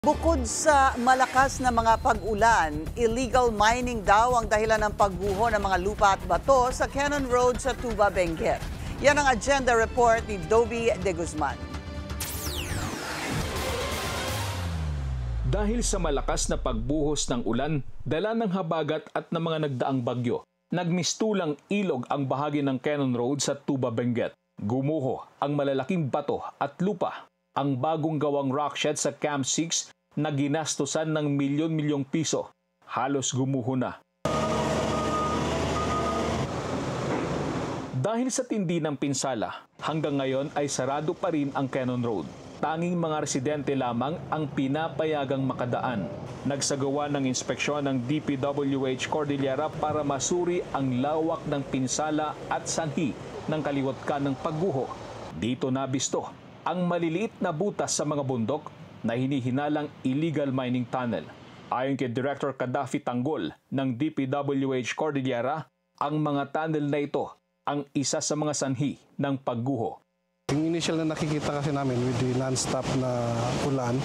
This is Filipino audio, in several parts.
Bukod sa malakas na mga pag-ulan, illegal mining daw ang dahilan ng pagguho ng mga lupa at bato sa Cannon Road sa Tuba, Benguet. Yan ang agenda report ni Dobby De Guzman. Dahil sa malakas na pagbuhos ng ulan, dala ng habagat at ng mga nagdaang bagyo, nagmistulang ilog ang bahagi ng Cannon Road sa Tuba, Benguet. Gumuho ang malalaking bato at lupa. Ang bagong gawang rock shed sa Camp 6 na ginastosan ng milyon-milyong piso, halos gumuho na. Dahil sa tindi ng pinsala, hanggang ngayon ay sarado pa rin ang Cannon Road. Tanging mga residente lamang ang pinapayagang makadaan. Nagsagawa ng inspeksyon ng DPWH Cordillera para masuri ang lawak ng pinsala at sanhi ng kaliwat ng pagguho. Dito nabisto ang maliliit na butas sa mga bundok na hinihinalang illegal mining tunnel. Ayon kay Director Kadafi Tanggol ng DPWH Cordillera, ang mga tunnel na ito ang isa sa mga sanhi ng pagguho. Yung initial na nakikita kasi namin with the non-stop na ulan,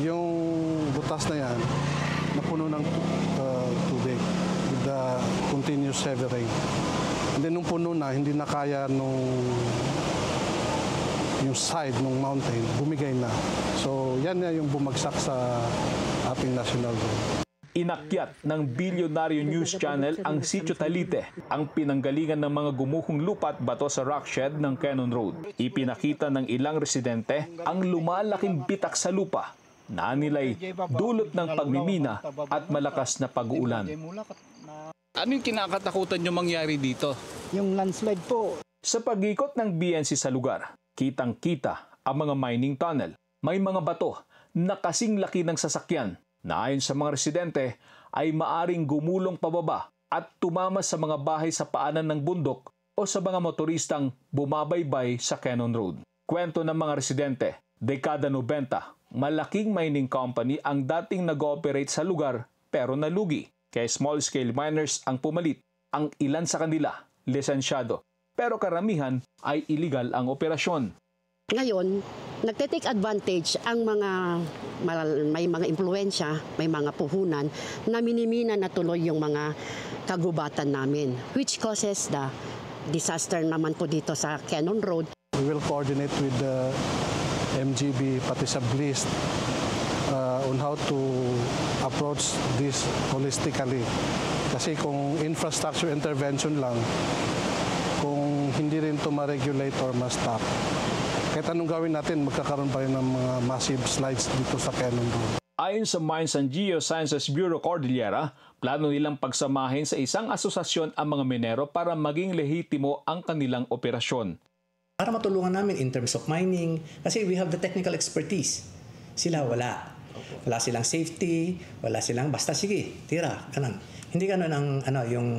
yung butas na yan napuno ng tubig with the continuous heavy rain. And then nung puno na, hindi na kaya yung side ng mountain, bumigay na. So yan na yung bumagsak sa ating national road. Inakyat ng Bilyonaryo News Channel ang Sitio Talite, ang pinanggalingan ng mga gumuhong lupa at bato sa rock shed ng Cannon Road. Ipinakita ng ilang residente ang lumalaking bitak sa lupa na nilay dulot ng pagmimina at malakas na pag-uulan. Ano yung kinakatakutan nyo mangyari dito? Yung landslide po. Sa pag-ikot ng BNC sa lugar, kitang-kita ang mga mining tunnel. May mga bato na kasing laki ng sasakyan na ayon sa mga residente ay maaring gumulong pababa at tumama sa mga bahay sa paanan ng bundok o sa mga motoristang bumabaybay sa Cannon Road. Kwento ng mga residente, dekada 90, malaking mining company ang dating nag-ooperate sa lugar pero nalugi. Kaya small-scale miners ang pumalit. Ang ilan sa kanila, lisensyado. Pero karamihan ay illegal ang operasyon. Ngayon, nagte-take advantage ang may mga impluensya, may mga puhunan na minimina na tuloy yung mga kagubatan namin, which causes the disaster naman po dito sa Cannon Road. We will coordinate with the MGB pati sa BLIST on how to approach this holistically. Kasi kung infrastructure intervention lang, kung hindi rin ito ma-regulate or ma-stop, kahit anong gawin natin, magkakaroon pa rin ng mga massive slides dito sa Cannon Road. Ayon sa Mines and Geosciences Bureau Cordillera, plano nilang pagsamahin sa isang asosasyon ang mga minero para maging lehitimo ang kanilang operasyon. Para matulungan namin in terms of mining, kasi we have the technical expertise. Sila wala. Wala silang safety, wala silang basta sige, tira, ganun. Hindi ganun ang yung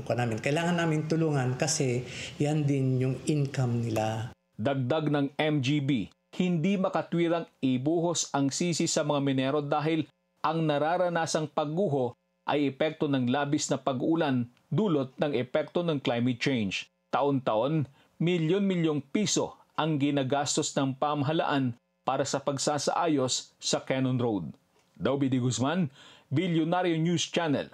namin. Kailangan namin tulungan kasi yan din yung income nila. Dagdag ng MGB, hindi makatwirang ibuhos ang sisi sa mga minero dahil ang nararanasang pagguho ay epekto ng labis na pag-ulan dulot ng epekto ng climate change. Taon-taon, milyon-milyong piso ang ginagastos ng pamahalaan para sa pagsasaayos sa Cannon Road. Dobby De Guzman, Bilyonaryo News Channel.